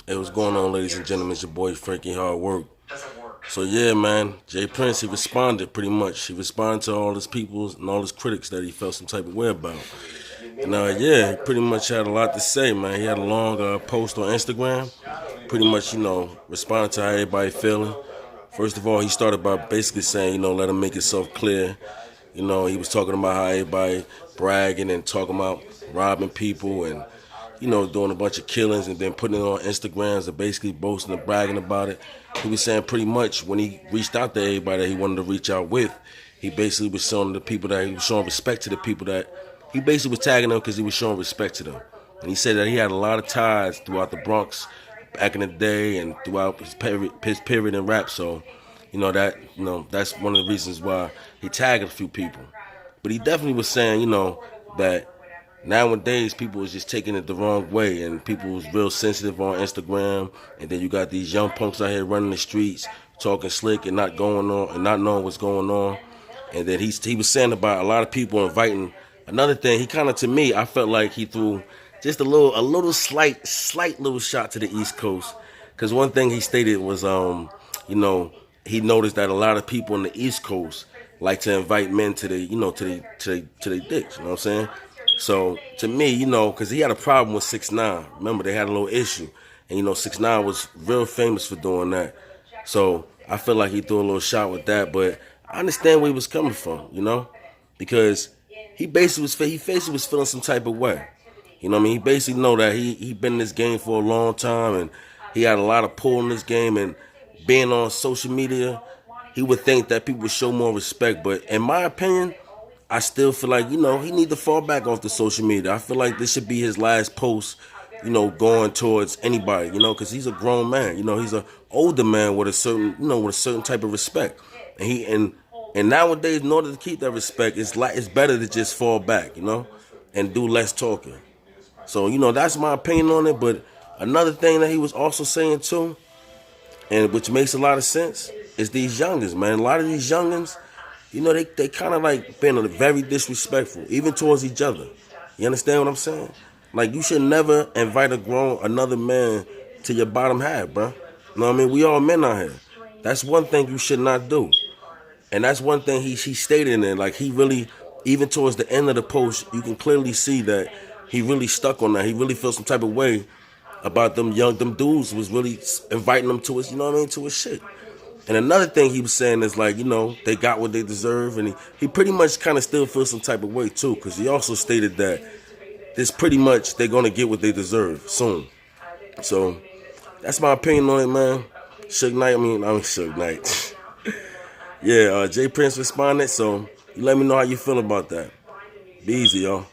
Hey, what's going on, ladies and gentlemen? It's your boy Frankiehardworkshow. So yeah, man, J.Prince, he responded pretty much. He responded to all his people and all his critics that he felt some type of way about. And yeah, he pretty much had a lot to say, man. He had a long post on Instagram, pretty much, responding to how everybody feeling. First of all, he started by basically saying, let him make himself clear. He was talking about how everybody bragging and talking about robbing people and doing a bunch of killings and then putting it on Instagrams and basically boasting and bragging about it. He was saying pretty much when he reached out to everybody that he wanted to reach out with, he basically was showing the people that he was showing respect to the people that he basically was tagging them because he was showing respect to them. And he said that he had a lot of ties throughout the Bronx back in the day and throughout his period in rap. So, that's one of the reasons why he tagged a few people. But he definitely was saying, that nowadays people is just taking it the wrong way and people was real sensitive on Instagram, and then you got these young punks out here running the streets talking slick and not going on and not knowing what's going on. And then he was saying about a lot of people inviting. Another thing, he kind of, to me, I felt like he threw just a little slight little shot to the East Coast, because one thing he stated was you know he noticed that a lot of people on the East Coast like to invite men to the to the dicks. You know what I'm saying? So to me, because he had a problem with 6ix9ine. Remember, they had a little issue, and 6ix9ine was real famous for doing that. So I feel like he threw a little shot with that, but I understand where he was coming from, because he basically was feeling some type of way. You know what I mean? He basically know that he been in this game for a long time, and he had a lot of pull in this game, and being on social media, he would think that people would show more respect. But in my opinion, I still feel like, he need to fall back off the social media. I feel like this should be his last post, going towards anybody, because he's a grown man. He's a older man with a certain, with a certain type of respect. And nowadays, in order to keep that respect, it's better to just fall back, and do less talking. So, that's my opinion on it. But another thing that he was also saying too, and which makes a lot of sense, is these youngins, man. A lot of these youngins, they kind of like being very disrespectful, even towards each other. You understand what I'm saying? Like, you should never invite another man to your bottom half, bro. You know what I mean? We all men out here. That's one thing you should not do. And that's one thing he stated in there. Like, he really, even towards the end of the post, you can clearly see that he really stuck on that. He really feels some type of way about them dudes was really inviting them to his, to his shit. And another thing he was saying is like, they got what they deserve, and he pretty much kind of still feels some type of way too, because he also stated that this pretty much they're gonna get what they deserve soon. So that's my opinion on it, man. Suge Knight, I'm Suge Knight. Yeah, J.Prince responded, so you let me know how you feel about that. Be easy, y'all.